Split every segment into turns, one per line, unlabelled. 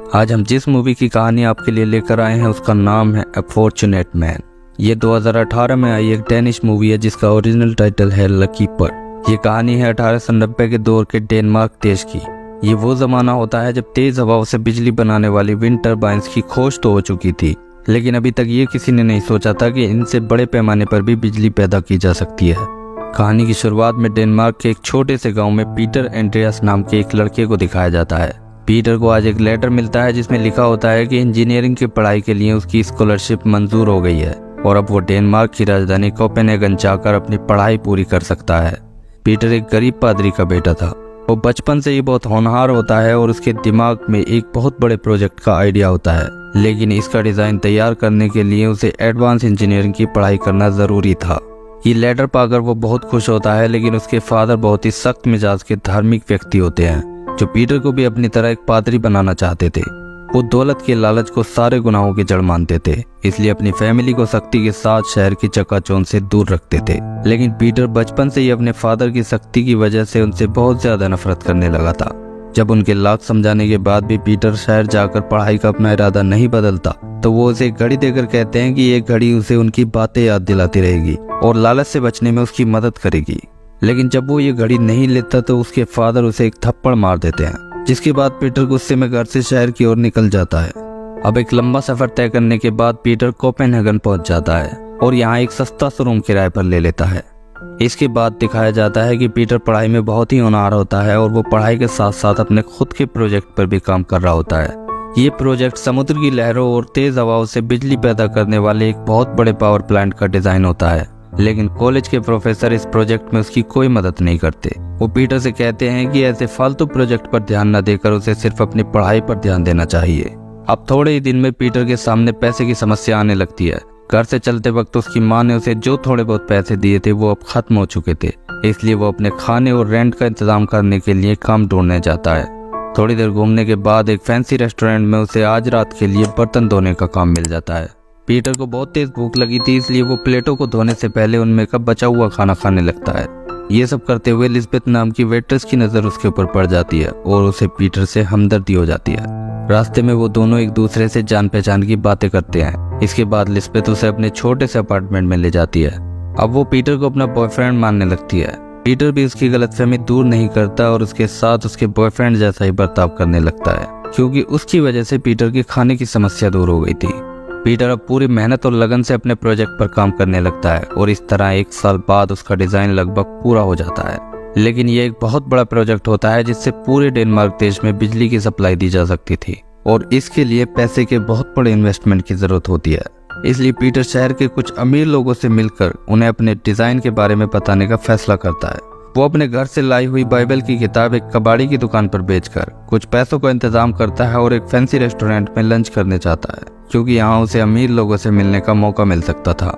आज हम जिस मूवी की कहानी आपके लिए लेकर आए हैं उसका नाम है अ फॉर्च्यूनेट मैन। ये 2018 में आई एक डेनिश मूवी है जिसका ओरिजिनल टाइटल है लकी पर। ये कहानी है 1890 के दौर के डेनमार्क देश की। ये वो जमाना होता है जब तेज हवाओं से बिजली बनाने वाली विंड टर्बाइंस की खोज तो हो चुकी थी, लेकिन अभी तक ये किसी ने नहीं सोचा था कि इनसे बड़े पैमाने पर भी बिजली पैदा की जा सकती है। कहानी की शुरुआत में डेनमार्क के एक छोटे से गांव में पीटर एंड्रियास नाम के एक लड़के को दिखाया जाता है। पीटर को आज एक लेटर मिलता है जिसमें लिखा होता है कि इंजीनियरिंग की पढ़ाई के लिए उसकी स्कॉलरशिप मंजूर हो गई है और अब वो डेनमार्क की राजधानी कोपेनहेगन जाकर अपनी पढ़ाई पूरी कर सकता है। पीटर एक गरीब पादरी का बेटा था। वो बचपन से ही बहुत होनहार होता है और उसके दिमाग में एक बहुत बड़े प्रोजेक्ट का आइडिया होता है, लेकिन इसका डिजाइन तैयार करने के लिए उसे एडवांस इंजीनियरिंग की पढ़ाई करना जरूरी था। ये लेटर पाकर वो बहुत खुश होता है, लेकिन उसके फादर बहुत ही सख्त मिजाज के धार्मिक व्यक्ति होते हैं जो पीटर को भी अपनी तरह एक पादरी बनाना चाहते थे। वो दौलत के लालच को सारे गुनाहों की जड़ मानते थे, इसलिए अपनी फैमिली को सख्ती के साथ शहर की चकाचौंध से दूर रखते थे। लेकिन पीटर बचपन से ही अपने फादर की सख्ती की वजह से उनसे बहुत ज्यादा नफरत करने लगा था। जब उनके लाख समझाने के बाद भी पीटर शहर जाकर पढ़ाई का अपना इरादा नहीं बदलता तो वो उसे एक घड़ी देकर कहते हैं कि ये घड़ी उसे उनकी बातें याद दिलाती रहेगी और लालच से बचने में उसकी मदद करेगी। लेकिन जब वो ये घड़ी नहीं लेता तो उसके फादर उसे एक थप्पड़ मार देते हैं, जिसके बाद पीटर गुस्से में घर से शहर की ओर निकल जाता है। अब एक लंबा सफर तय करने के बाद पीटर कोपेनहेगन पहुंच जाता है और यहाँ एक सस्ता सा रूम किराए पर ले लेता है। इसके बाद दिखाया जाता है कि पीटर पढ़ाई में बहुत ही होनहार होता है और वो पढ़ाई के साथ साथ अपने खुद के प्रोजेक्ट पर भी काम कर रहा होता है। ये प्रोजेक्ट समुद्र की लहरों और तेज हवाओं से बिजली पैदा करने वाले एक बहुत बड़े पावर प्लांट का डिजाइन होता है, लेकिन कॉलेज के प्रोफेसर इस प्रोजेक्ट में उसकी कोई मदद नहीं करते। वो पीटर से कहते हैं कि ऐसे फालतू प्रोजेक्ट पर ध्यान न देकर उसे सिर्फ अपनी पढ़ाई पर ध्यान देना चाहिए। अब थोड़े ही दिन में पीटर के सामने पैसे की समस्या आने लगती है। घर से चलते वक्त उसकी माँ ने उसे जो थोड़े बहुत पैसे दिए थे वो अब खत्म हो चुके थे, इसलिए वो अपने खाने और रेंट का इंतजाम करने के लिए काम ढूंढने जाता है। थोड़ी देर घूमने के बाद एक फैंसी रेस्टोरेंट में उसे आज रात के लिए बर्तन धोने का काम मिल जाता है। पीटर को बहुत तेज भूख लगी थी, इसलिए वो प्लेटों को धोने से पहले उनमें का बचा हुआ खाना खाने लगता है। ये सब करते हुए लिस्बेथ नाम की वेट्रेस की नजर उसके ऊपर पड़ जाती है और उसे पीटर से हमदर्दी हो जाती है। रास्ते में वो दोनों एक दूसरे से जान पहचान की बातें करते हैं। इसके बाद लिस्बेथ उसे अपने छोटे से अपार्टमेंट में ले जाती है। अब वो पीटर को अपना बॉयफ्रेंड मानने लगती है। पीटर भी उसकी गलतफहमी दूर नहीं करता और उसके साथ उसके बॉयफ्रेंड जैसा ही बर्ताव करने लगता है, क्योंकि उसकी वजह से पीटर की खाने की समस्या दूर हो गई थी। पीटर अब पूरी मेहनत और लगन से अपने प्रोजेक्ट पर काम करने लगता है और इस तरह एक साल बाद उसका डिजाइन लगभग पूरा हो जाता है। लेकिन यह एक बहुत बड़ा प्रोजेक्ट होता है जिससे पूरे डेनमार्क देश में बिजली की सप्लाई दी जा सकती थी और इसके लिए पैसे के बहुत बड़े इन्वेस्टमेंट की जरूरत होती है। इसलिए पीटर शहर के कुछ अमीर लोगों से मिलकर उन्हें अपने डिजाइन के बारे में बताने का फैसला करता है। वो अपने घर से लाई हुई बाइबल की किताब एक कबाड़ी की दुकान पर बेचकर कुछ पैसों का इंतजाम करता है और एक फैंसी रेस्टोरेंट में लंच करने चाहता है, क्योंकि यहाँ उसे अमीर लोगों से मिलने का मौका मिल सकता था।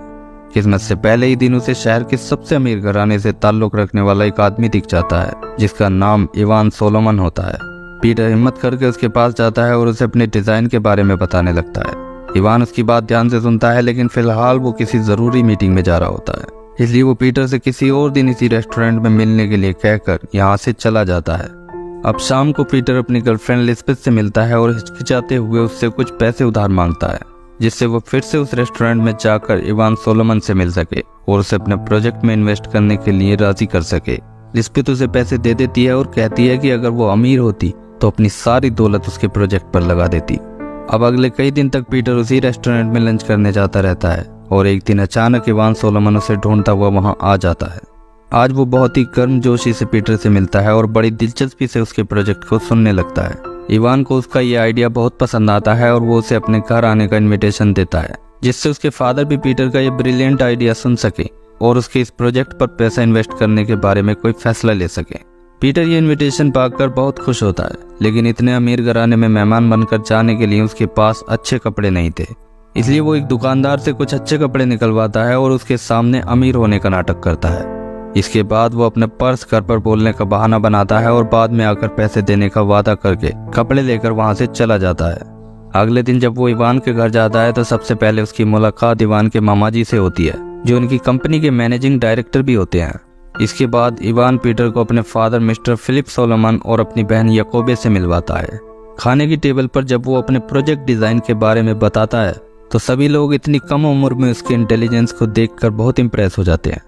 किस्मत से पहले ही दिन उसे शहर के सबसे अमीर घराने से ताल्लुक रखने वाला एक आदमी दिख जाता है जिसका नाम इवान सोलोमन होता है। पीटर हिम्मत करके उसके पास जाता है और उसे अपने डिजाइन के बारे में बताने लगता है। इवान उसकी बात ध्यान से सुनता है, लेकिन फिलहाल वो किसी जरूरी मीटिंग में जा रहा होता है, इसलिए वो पीटर से किसी और दिन इसी रेस्टोरेंट में मिलने के लिए कहकर यहाँ से चला जाता है। अब शाम को पीटर अपनी गर्लफ्रेंड लिस्बेथ से मिलता है और हिचकिचाते हुए उससे कुछ पैसे उधार मांगता है, जिससे वो फिर से उस रेस्टोरेंट में जाकर इवान सोलोमन से मिल सके और उसे अपने प्रोजेक्ट में इन्वेस्ट करने के लिए राजी कर सके। लिस्बेथ उसे पैसे दे देती है और कहती है कि अगर वो अमीर होती तो अपनी सारी दौलत उसके प्रोजेक्ट पर लगा देती। अब अगले कई दिन तक पीटर उसी रेस्टोरेंट में लंच करने जाता रहता है और एक दिन अचानक इवान सोलोमन उसे ढूंढता हुआ वहां आ जाता है। आज वो बहुत ही गर्मजोशी से पीटर से मिलता है और बड़ी दिलचस्पी से उसके प्रोजेक्ट को सुनने लगता है। इवान को उसका ये आइडिया बहुत पसंद आता है और वो उसे अपने घर आने का इनविटेशन देता है, जिससे उसके फादर भी पीटर का ये ब्रिलियंट आइडिया सुन सके और उसके इस प्रोजेक्ट पर पैसा इन्वेस्ट करने के बारे में कोई फैसला ले सके। पीटर ये इनविटेशन पाकर बहुत खुश होता है, लेकिन इतने अमीर घराने में मेहमान बनकर जाने के लिए उसके पास अच्छे कपड़े नहीं थे, इसलिए वो एक दुकानदार से कुछ अच्छे कपड़े निकलवाता है और उसके सामने अमीर होने का नाटक करता है। इसके बाद वो अपने पर्स घर पर बोलने का बहाना बनाता है और बाद में आकर पैसे देने का वादा करके कपड़े लेकर वहां से चला जाता है। अगले दिन जब वो इवान के घर जाता है तो सबसे पहले उसकी मुलाकात इवान के मामा जी से होती है, जो उनकी कंपनी के मैनेजिंग डायरेक्टर भी होते हैं। इसके बाद इवान पीटर को अपने फादर मिस्टर फिलिप सोलोमन और अपनी बहन याकोबे से मिलवाता है। खाने की टेबल पर जब वो अपने प्रोजेक्ट डिज़ाइन के बारे में बताता है तो सभी लोग इतनी कम उम्र में उसके इंटेलिजेंस को देखकर बहुत इम्प्रेस हो जाते हैं।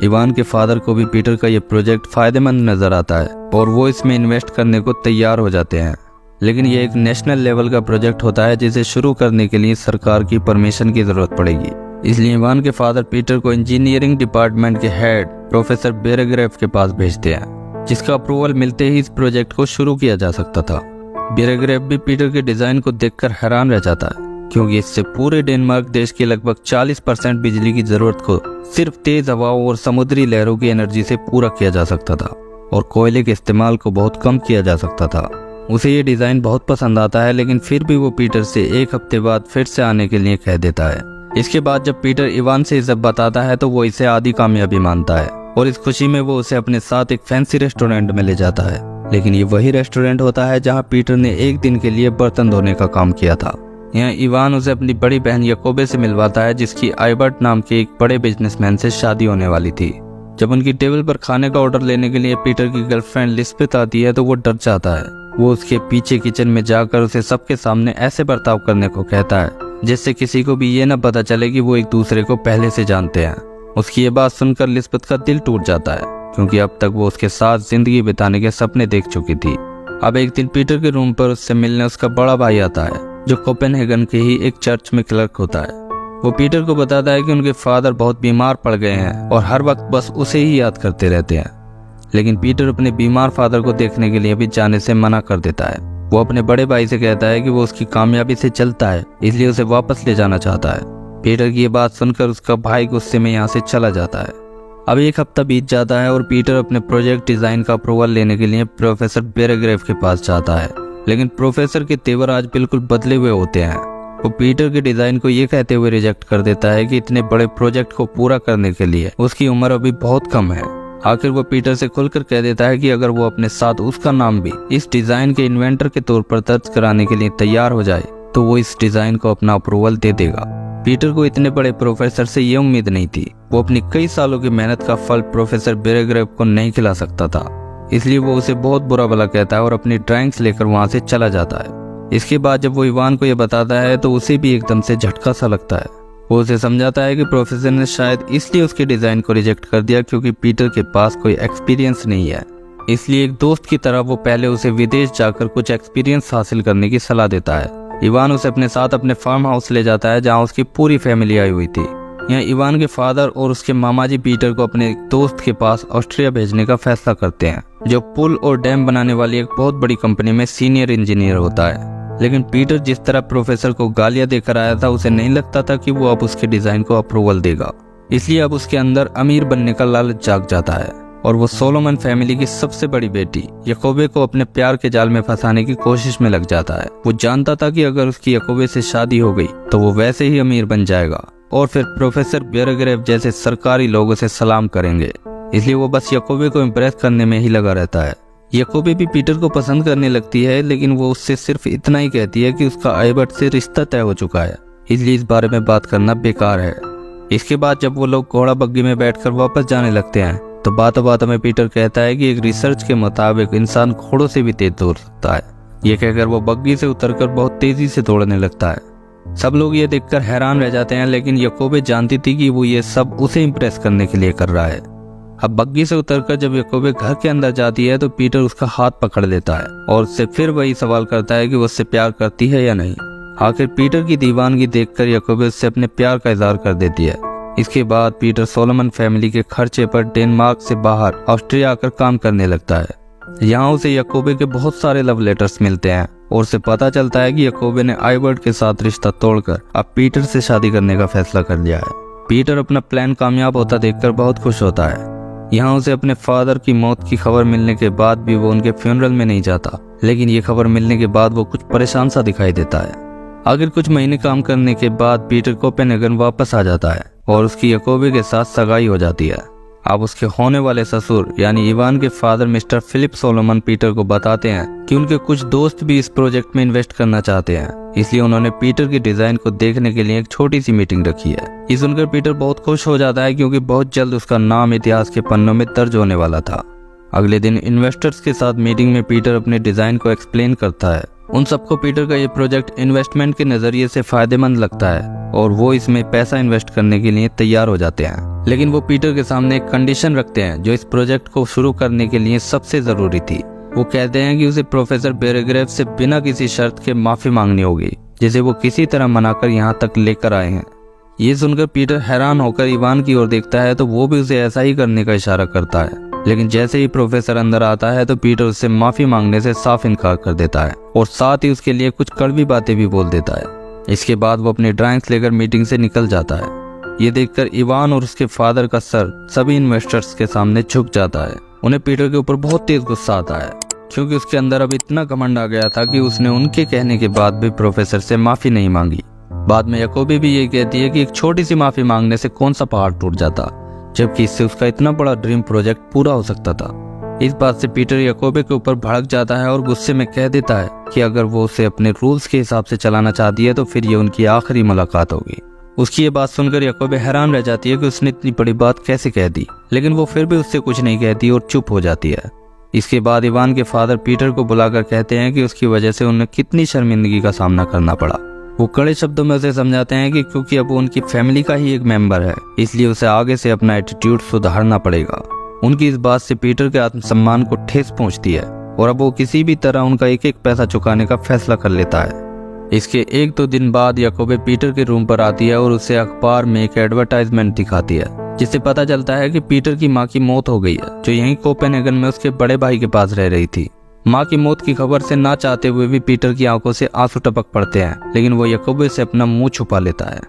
इवान के फादर को भी पीटर का ये प्रोजेक्ट फ़ायदेमंद नज़र आता है और वो इसमें इन्वेस्ट करने को तैयार हो जाते हैं। लेकिन ये एक नेशनल लेवल का प्रोजेक्ट होता है जिसे शुरू करने के लिए सरकार की परमिशन की ज़रूरत पड़ेगी। इसलिए इवान के फादर पीटर को इंजीनियरिंग डिपार्टमेंट के हेड प्रोफेसर बेरेग्रेफ के पास भेजते हैं, जिसका अप्रूवल मिलते ही इस प्रोजेक्ट को शुरू किया जा सकता था। बेरेग्रेफ भी पीटर के डिज़ाइन को देखकर हैरान रह जाता है, क्योंकि इससे पूरे डेनमार्क देश की लगभग 40% बिजली की जरूरत को सिर्फ तेज हवाओं और समुद्री लहरों की एनर्जी से पूरा किया जा सकता था और कोयले के इस्तेमाल को बहुत कम किया जा सकता था। उसे ये डिज़ाइन बहुत पसंद आता है, लेकिन फिर भी वो पीटर से 1 हफ्ते बाद फिर से आने के लिए कह देता है। इसके बाद जब पीटर इवान से इसे बताता है तो वो इसे आधी कामयाबी मानता है और इस खुशी में वो उसे अपने साथ एक फैंसी रेस्टोरेंट में ले जाता है। लेकिन ये वही रेस्टोरेंट होता है जहाँ पीटर ने एक दिन के लिए बर्तन धोने का काम किया था। यहाँ इवान उसे अपनी बड़ी बहन याकोबे से मिलवाता है, जिसकी आइबर्ट नाम के एक बड़े बिजनेसमैन से शादी होने वाली थी। जब उनकी टेबल पर खाने का ऑर्डर लेने के लिए पीटर की गर्लफ्रेंड लिस्बेथ आती है तो वो डर जाता है। वो उसके पीछे किचन में जाकर उसे सबके सामने ऐसे बर्ताव करने को कहता है जिससे किसी को भी ये न पता चले कि वो एक दूसरे को पहले से जानते हैं। उसकी ये बात सुनकर लिस्बेथ का दिल टूट जाता है, क्योंकि अब तक वो उसके साथ जिंदगी बिताने के सपने देख चुकी थी। अब एक दिन पीटर के रूम पर उससे मिलने उसका बड़ा भाई आता है, जो कोपेनहेगन के ही एक चर्च में क्लर्क होता है। वो पीटर को बताता है कि उनके फादर बहुत बीमार पड़ गए हैं और हर वक्त बस उसे ही याद करते रहते हैं। लेकिन पीटर अपने बीमार फादर को देखने के लिए भी जाने से मना कर देता है। वो अपने बड़े भाई से कहता है कि वो उसकी कामयाबी से चलता है, इसलिए उसे वापस ले जाना चाहता है। पीटर की ये बात सुनकर उसका भाई गुस्से में यहाँ से चला जाता है। अब 1 हफ्ता बीत जाता है और पीटर अपने प्रोजेक्ट डिज़ाइन का अप्रूवल लेने के लिए प्रोफेसर बेरेग्रेफ के पास जाता है। लेकिन प्रोफेसर के तेवर आज बिल्कुल बदले हुए होते हैं। वो पीटर के डिज़ाइन को ये कहते हुए रिजेक्ट कर देता है कि इतने बड़े प्रोजेक्ट को पूरा करने के लिए उसकी उम्र अभी बहुत कम है। आखिर वो पीटर से खुलकर कह देता है कि अगर वो अपने साथ उसका नाम भी इस डिज़ाइन के इन्वेंटर के तौर पर दर्ज कराने के लिए तैयार हो जाए तो वो इस डिज़ाइन को अपना अप्रूवल दे देगा। पीटर को इतने बड़े प्रोफेसर से ये उम्मीद नहीं थी। वो अपनी कई सालों की मेहनत का फल प्रोफेसर बेरेग्रेफ को नहीं खिला सकता था, इसलिए वो उसे बहुत बुरा भला कहता है और अपनी ड्राइंग्स लेकर वहां से चला जाता है। इसके बाद जब वो इवान को ये बताता है तो उसे भी एकदम से झटका सा लगता है। वो उसे समझाता है कि प्रोफेसर ने शायद इसलिए उसके डिज़ाइन को रिजेक्ट कर दिया क्योंकि पीटर के पास कोई एक्सपीरियंस नहीं है। इसलिए एक दोस्त की तरह वो पहले उसे विदेश जाकर कुछ एक्सपीरियंस हासिल करने की सलाह देता है। इवान उसे अपने साथ अपने फार्म हाउस ले जाता है जहाँ उसकी पूरी फैमिली आई हुई थी। यहाँ इवान के फादर और उसके मामा जी पीटर को अपने दोस्त के पास ऑस्ट्रिया भेजने का फैसला करते हैं, जो पुल और डैम बनाने वाली एक बहुत बड़ी कंपनी में सीनियर इंजीनियर होता है। लेकिन पीटर जिस तरह प्रोफेसर को गालियां देकर आया था, उसे नहीं लगता था कि वो अब उसके डिज़ाइन को अप्रूवल देगा। इसलिए अब उसके अंदर अमीर बनने का लालच जाग जाता है और वो सोलोमन फैमिली की सबसे बड़ी बेटी याकोबे को अपने प्यार के जाल में फंसाने की कोशिश में लग जाता है। वो जानता था कि अगर उसकी याकोबे से शादी हो गई तो वो वैसे ही अमीर बन जाएगा और फिर प्रोफेसर बेरेग्रेफ जैसे सरकारी लोगों से सलाम करेंगे। इसलिए वो बस याकोबे को इम्प्रेस करने में ही लगा रहता है। याकोबे भी पीटर को पसंद करने लगती है, लेकिन वो उससे सिर्फ इतना ही कहती है कि उसका आइबर्ट से रिश्ता तय हो चुका है, इसलिए इस बारे में बात करना बेकार है। इसके बाद जब वो लोग घोड़ा बग्गी में बैठकर वापस जाने लगते हैं तो बातों बातों में पीटर कहता है कि एक रिसर्च के मुताबिक इंसान घोड़ों से भी तेज दौड़ सकता है। ये कहकर वो बग्गी से उतरकर बहुत तेजी से दौड़ने लगता है। सब लोग ये देखकर हैरान रह जाते हैं, लेकिन याकोबे जानती थी कि वो ये सब उसे इम्प्रेस करने के लिए कर रहा है। अब बग्गी से उतरकर जब याकोबे घर के अंदर जाती है तो पीटर उसका हाथ पकड़ लेता है और उससे फिर वही सवाल करता है कि वो उससे प्यार करती है या नहीं। आखिर पीटर की दीवानगी देखकर याकोबे उससे अपने प्यार का इजहार कर देती है। इसके बाद पीटर सोलोमन फैमिली के खर्चे पर डेनमार्क से बाहर ऑस्ट्रिया आकर काम करने लगता है। यहाँ उसे याकोबे के बहुत सारे लव लेटर्स मिलते हैं और उसे पता चलता है कि याकोबे ने आइबर्ट के साथ रिश्ता तोड़कर अब पीटर से शादी करने का फैसला कर लिया है। पीटर अपना प्लान कामयाब होता देखकर बहुत खुश होता है। यहाँ उसे अपने फादर की मौत की खबर मिलने के बाद भी वो उनके फ्यूनरल में नहीं जाता, लेकिन ये खबर मिलने के बाद वो कुछ परेशान सा दिखाई देता है। आखिर कुछ महीने काम करने के बाद पीटर कोपेनहेगन वापस आ जाता है और उसकी याकोबे के साथ सगाई हो जाती है। अब उसके होने वाले ससुर यानी इवान के father mister Philip Solomon Peter को बताते हैं कि उनके कुछ दोस्त भी इस प्रोजेक्ट में इन्वेस्ट करना चाहते हैं, इसलिए उन्होंने पीटर की डिजाइन को देखने के लिए एक छोटी सी मीटिंग रखी है। ये सुनकर पीटर बहुत खुश हो जाता है क्योंकि बहुत जल्द उसका नाम इतिहास के पन्नों में दर्ज होने वाला था। अगले दिन इन्वेस्टर्स के साथ मीटिंग में पीटर अपने डिजाइन को एक्सप्लेन करता है उन सबको पीटर का ये प्रोजेक्ट इन्वेस्टमेंट के नजरिए से फायदेमंद लगता है और वो इसमें पैसा इन्वेस्ट करने के लिए तैयार हो जाते हैं। लेकिन वो पीटर के सामने एक कंडीशन रखते हैं जो इस प्रोजेक्ट को शुरू करने के लिए सबसे जरूरी थी। वो कहते हैं कि उसे प्रोफेसर बेरेग्रेव से बिना किसी शर्त के माफी मांगनी होगी, जिसे वो किसी तरह मनाकर यहाँ तक लेकर आए हैं। ये सुनकर पीटर हैरान होकर इवान की ओर देखता है तो वो भी उसे ऐसा ही करने का इशारा करता है। लेकिन जैसे ही प्रोफेसर अंदर आता है तो पीटर उससे माफी मांगने से साफ इनकार कर देता है और साथ ही उसके लिए कुछ कड़वी बातें भी बोल देता है। इसके बाद वो अपनी ड्राइंग्स लेकर मीटिंग से निकल जाता है। ये देखकर इवान और उसके फादर का सर सभी इन्वेस्टर्स के सामने झुक जाता है। उन्हें पीटर के ऊपर बहुत तेज गुस्सा आता है क्योंकि उसके अंदर अब इतना घमंड आ गया था कि उसने उनके कहने के बाद भी प्रोफेसर से माफी नहीं मांगी। बाद में याकोबी भी ये कहती है कि एक छोटी सी माफी मांगने से कौन सा पहाड़ टूट जाता, जबकि इससे उसका इतना बड़ा ड्रीम प्रोजेक्ट पूरा हो सकता था। इस बात से पीटर याकोबी के ऊपर भड़क जाता है और गुस्से में कह देता है कि अगर वो उसे अपने रूल्स के हिसाब से चलाना चाहती है तो फिर ये उनकी आखिरी मुलाकात होगी। उसकी ये बात सुनकर याकोबी हैरान रह जाती है कि उसने इतनी बड़ी बात कैसे कह दी, लेकिन वो फिर भी उससे कुछ नहीं कहती और चुप हो जाती है। इसके बाद इवान के फादर पीटर को बुलाकर कहते हैं कि उसकी वजह से उन्हें कितनी शर्मिंदगी का सामना करना पड़ा। वो कड़े शब्दों में उसे समझाते हैं कि क्योंकि अब वो उनकी फैमिली का ही एक मेंबर है, इसलिए उसे आगे से अपना एटीट्यूड सुधारना पड़ेगा। उनकी इस बात से पीटर के आत्मसम्मान को ठेस पहुंचती है और अब वो किसी भी तरह उनका एक एक पैसा चुकाने का फैसला कर लेता है। इसके 1-2 दिन बाद याकोबे पीटर के रूम पर आती है और उसे अखबार में एक एडवर्टाइजमेंट दिखाती है, जिससे पता चलता है कि पीटर की माँ की मौत हो गई है, जो यहीं कोपेनहेगन में उसके बड़े भाई के पास रह रही थी। माँ की मौत की खबर से ना चाहते हुए भी पीटर की आंखों से आंसू टपक पड़ते हैं, लेकिन वो याकोबे से अपना मुंह छुपा लेता है।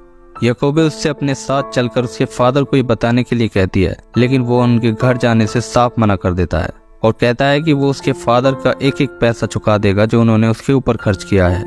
याकोबे उससे अपने साथ चलकर उसके फादर को ये बताने के लिए कहती है, लेकिन वो उनके घर जाने से साफ मना कर देता है और कहता है कि वो उसके फादर का एक एक पैसा चुका देगा जो उन्होंने उसके ऊपर खर्च किया है।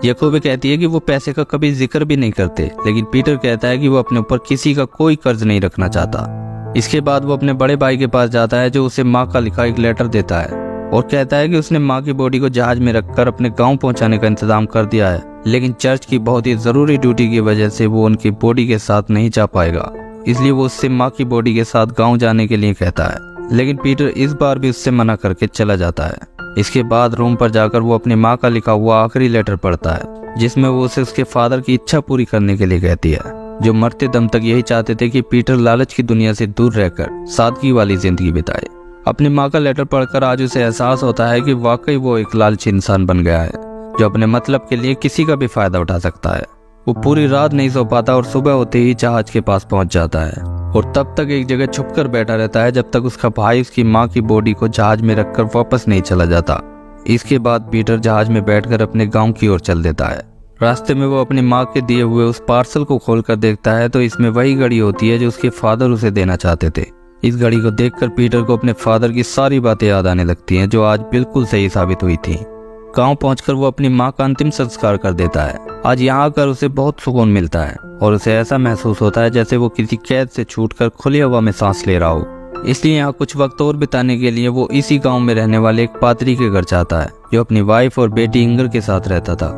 याकोबे कहती है कि वो पैसे का कभी जिक्र भी नहीं करते, लेकिन पीटर कहता है कि वो अपने ऊपर किसी का कोई कर्ज नहीं रखना चाहता। इसके बाद वो अपने बड़े भाई के पास जाता है जो उसे माँ का लिखा एक लेटर देता है और कहता है कि उसने माँ की बॉडी को जहाज में रखकर अपने गांव पहुंचाने का इंतजाम कर दिया है, लेकिन चर्च की बहुत ही जरूरी ड्यूटी की वजह से वो उनकी बॉडी के साथ नहीं जा पाएगा, इसलिए वो उससे माँ की बॉडी के साथ गांव जाने के लिए कहता है। लेकिन पीटर इस बार भी उससे मना करके चला जाता है। इसके बाद रूम पर जाकर वो अपनी माँ का लिखा हुआ आखिरी लेटर पढ़ता है, जिसमें वो उसे उसके फादर की इच्छा पूरी करने के लिए कहती है, जो मरते दम तक यही चाहते थे कि पीटर लालच की दुनिया से दूर रहकर सादगी वाली जिंदगी बिताए। अपनी माँ का लेटर पढ़कर आज उसे एहसास होता है कि वाकई वो एक लालची इंसान बन गया है, जो अपने मतलब के लिए किसी का भी फायदा उठा सकता है। वो पूरी रात नहीं सो पाता और सुबह होते ही जहाज के पास पहुंच जाता है और तब तक एक जगह छुपकर बैठा रहता है जब तक उसका भाई उसकी माँ की बॉडी को जहाज में रखकर वापस नहीं चला जाता। इसके बाद पीटर जहाज में बैठकर अपने गांव की ओर चल देता है। रास्ते में वो अपनी माँ के दिए हुए उस पार्सल को खोलकर देखता है तो इसमें वही घड़ी होती है जो उसके फादर उसे देना चाहते थे। इस घड़ी को देखकर पीटर को अपने फादर की सारी बातें याद आने लगती हैं, जो आज बिल्कुल सही साबित हुई थी। गांव पहुंचकर वो अपनी माँ का अंतिम संस्कार कर देता है। आज यहाँ आकर उसे बहुत सुकून मिलता है और उसे ऐसा महसूस होता है जैसे वो किसी कैद से छूटकर खुली हवा में सांस ले रहा हो। इसलिए यहाँ कुछ वक्त और बिताने के लिए वो इसी गांव में रहने वाले एक पादरी के घर जाता है, जो अपनी वाइफ और बेटी इंगर के साथ रहता था।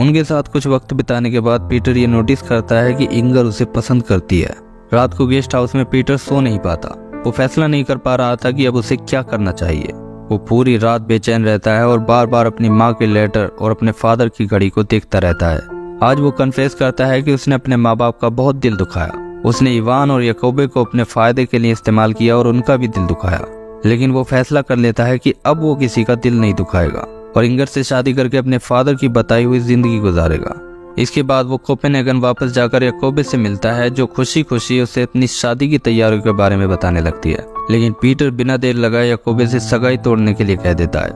उनके साथ कुछ वक्त बिताने के बाद पीटर ये नोटिस करता है कि इंगर उसे पसंद करती है। रात को गेस्ट हाउस में पीटर सो नहीं पाता। वो फैसला नहीं कर पा रहा था कि अब उसे क्या करना चाहिए। वो पूरी रात बेचैन रहता है और बार बार अपनी माँ के लेटर और अपने फादर की घड़ी को देखता रहता है। आज वो कन्फेस करता है कि उसने अपने माँ बाप का बहुत दिल दुखाया। उसने इवान और याकोबे को अपने फायदे के लिए इस्तेमाल किया और उनका भी दिल दुखाया, लेकिन वो फैसला कर लेता है कि अब वो किसी का दिल नहीं दुखाएगा और इंगर से शादी करके अपने फादर की बताई हुई जिंदगी गुजारेगा। इसके बाद वो कोपेनहेगन वापस जाकर याकोबे से मिलता है, जो खुशी खुशी उसे अपनी शादी की तैयारियों के बारे में बताने लगती है। लेकिन पीटर बिना देर लगाए याकोबे से सगाई तोड़ने के लिए कह देता है।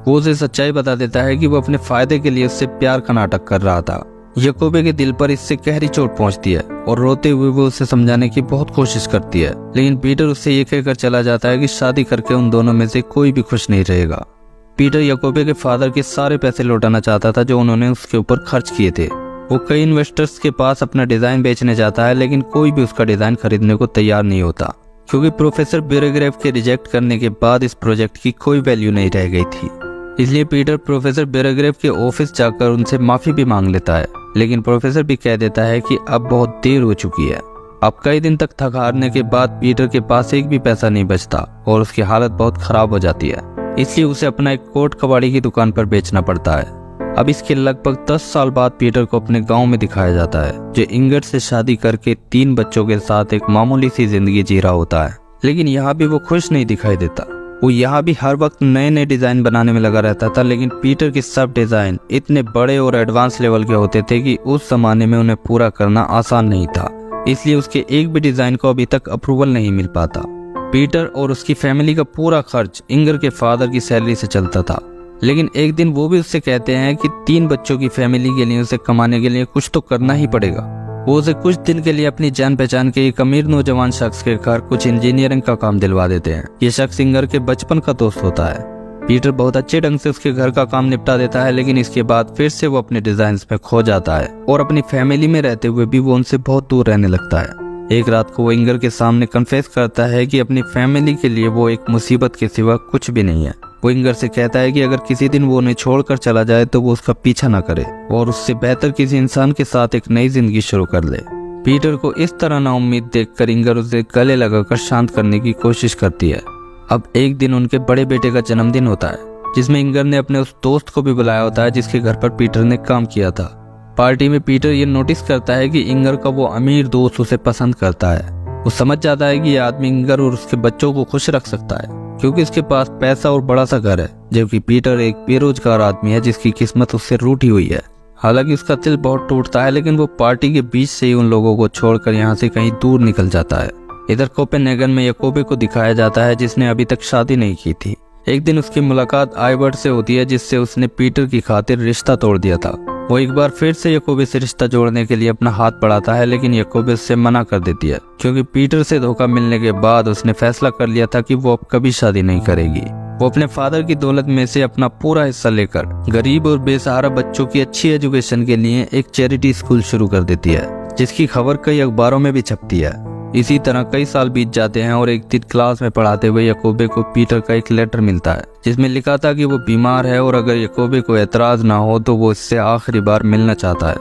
वो उसे सच्चाई बता देता है कि वो अपने फायदे के लिए उससे प्यार का नाटक कर रहा था। याकोबे के दिल पर इससे गहरी चोट पहुंचती है और रोते हुए वो उसे समझाने की बहुत कोशिश करती है, लेकिन पीटर उससे ये कहकर चला जाता है कि शादी करके उन दोनों में से कोई भी खुश नहीं रहेगा। पीटर याकोबे के फादर के सारे पैसे लौटाना चाहता था जो उन्होंने उसके ऊपर खर्च किए थे। वो कई इन्वेस्टर्स के पास अपना डिजाइन बेचने जाता है, लेकिन कोई भी उसका डिजाइन खरीदने को तैयार नहीं होता, क्योंकि प्रोफेसर बेरेग्रेव के रिजेक्ट करने के बाद इस प्रोजेक्ट की कोई वैल्यू नहीं रह गई थी। इसलिए पीटर प्रोफेसर बेरेग्रेव के ऑफिस जाकर उनसे माफी भी मांग लेता है, लेकिन प्रोफेसर भी कह देता है कि अब बहुत देर हो चुकी है। अब कई दिन तक थक हारने के बाद पीटर के पास एक भी पैसा नहीं बचता और उसकी हालत बहुत खराब हो जाती है। इसलिए उसे अपना एक कोट कबाड़ी की दुकान पर बेचना पड़ता है। अब इसके लगभग 10 साल बाद पीटर को अपने गांव में दिखाया जाता है, जो इंगर से शादी करके 3 बच्चों के साथ एक मामूली सी जिंदगी जी रहा होता है। लेकिन यहाँ भी वो खुश नहीं दिखाई देता। वो यहाँ भी हर वक्त नए नए डिजाइन बनाने में लगा रहता था, लेकिन पीटर के सब डिजाइन इतने बड़े और एडवांस लेवल के होते थे कि उस जमाने में उन्हें पूरा करना आसान नहीं था। इसलिए उसके एक भी डिजाइन को अभी तक अप्रूवल नहीं मिल पाता। पीटर और उसकी फैमिली का पूरा खर्च इंगर के फादर की सैलरी से चलता था। लेकिन एक दिन वो भी उससे कहते हैं कि 3 बच्चों की फैमिली के लिए उसे कमाने के लिए कुछ तो करना ही पड़ेगा। वो उसे कुछ दिन के लिए अपनी जान पहचान के एक अमीर नौजवान शख्स के घर कुछ इंजीनियरिंग का काम दिलवा देते हैं। ये शख्स इंगर के बचपन का दोस्त होता है। पीटर बहुत अच्छे ढंग से उसके घर का काम निपटा देता है, लेकिन इसके बाद फिर से वो अपने डिजाइन्स में खो जाता है और अपनी फैमिली में रहते हुए भी वो उनसे बहुत दूर रहने लगता है। एक रात को वो इंगर के सामने कन्फेस करता है कि अपनी फैमिली के लिए वो एक मुसीबत के सिवा कुछ भी नहीं है। वो इंगर से कहता है कि अगर किसी दिन वो उन्हें छोड़कर चला जाए तो वो उसका पीछा न करे और उससे बेहतर किसी इंसान के साथ एक नई जिंदगी शुरू कर ले। पीटर को इस तरह नाउम्मीद देखकर इंगर उसे गले लगाकर शांत करने की कोशिश करती है। अब एक दिन उनके बड़े बेटे का जन्मदिन होता है, जिसमें इंगर ने अपने उस दोस्त को भी बुलाया होता है जिसके घर पर पीटर ने काम किया था। पार्टी में पीटर ये नोटिस करता है कि इंगर का वो अमीर दोस्त उसे पसंद करता है। वो समझ जाता है कि ये आदमी इंगर और उसके बच्चों को खुश रख सकता है, क्योंकि इसके पास पैसा और बड़ा सा घर है, जबकि पीटर एक बेरोजगार आदमी है जिसकी किस्मत उससे रूठी हुई है। हालांकि उसका दिल बहुत टूटता है, लेकिन वो पार्टी के बीच से ही उन लोगों को छोड़कर यहाँ से कहीं दूर निकल जाता है। इधर कोपेनहेगन में याकोबे को दिखाया जाता है, जिसने अभी तक शादी नहीं की थी। एक दिन उसकी मुलाकात आइवर्ट से होती है, जिससे उसने पीटर की खातिर रिश्ता तोड़ दिया था। वो एक बार फिर से याकोबे से रिश्ता जोड़ने के लिए अपना हाथ बढ़ाता है, लेकिन याकोबे उससे मना कर देती है, क्योंकि पीटर से धोखा मिलने के बाद उसने फैसला कर लिया था कि वो अब कभी शादी नहीं करेगी। वो अपने फादर की दौलत में से अपना पूरा हिस्सा लेकर गरीब और बेसहारा बच्चों की अच्छी एजुकेशन के लिए एक चैरिटी स्कूल शुरू कर देती है, जिसकी खबर कई अखबारों में भी छपती है। इसी तरह कई साल बीत जाते हैं और एक दिन क्लास में पढ़ाते हुए याकोबे को पीटर का एक लेटर मिलता है, जिसमें लिखा था कि वो बीमार है और अगर याकोबे को एतराज ना हो तो वो इससे आखिरी बार मिलना चाहता है।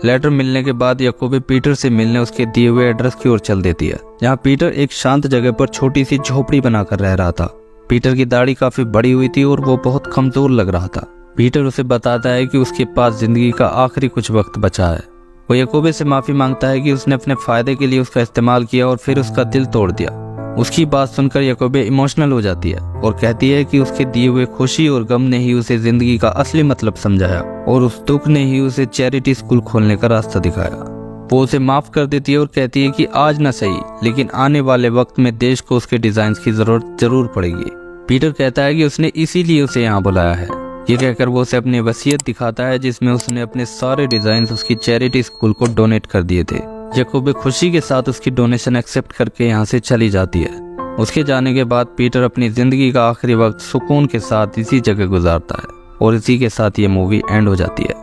लेटर मिलने के बाद याकोबे पीटर से मिलने उसके दिए हुए एड्रेस की ओर चल देती है, जहाँ पीटर एक शांत जगह पर छोटी सी झोपड़ी बनाकर रह रहा था। पीटर की दाढ़ी काफी बड़ी हुई थी और वो बहुत कमजोर लग रहा था। पीटर उसे बताता है कि उसके पास जिंदगी का आखिरी कुछ वक्त बचा है। वो याकोबे से माफी मांगता है कि उसने अपने फायदे के लिए उसका इस्तेमाल किया और फिर उसका दिल तोड़ दिया। उसकी बात सुनकर याकोबे इमोशनल हो जाती है और कहती है कि उसके दिए हुए खुशी और गम ने ही उसे जिंदगी का असली मतलब समझाया और उस दुख ने ही उसे चैरिटी स्कूल खोलने का रास्ता दिखाया। वो उसे माफ कर देती है और कहती है कि आज न सही, लेकिन आने वाले वक्त में देश को उसके डिजाइन की जरूरत जरूर पड़ेगी। पीटर कहता है कि उसने इसीलिए उसे यहाँ बुलाया है। ये कहकर वो उसे अपनी वसीयत दिखाता है, जिसमें उसने अपने सारे डिजाइन उसकी चैरिटी स्कूल को डोनेट कर दिए थे। याकोबे खुशी के साथ उसकी डोनेशन एक्सेप्ट करके यहाँ से चली जाती है। उसके जाने के बाद पीटर अपनी जिंदगी का आखिरी वक्त सुकून के साथ इसी जगह गुजारता है और इसी के साथ ये मूवी एंड हो जाती है।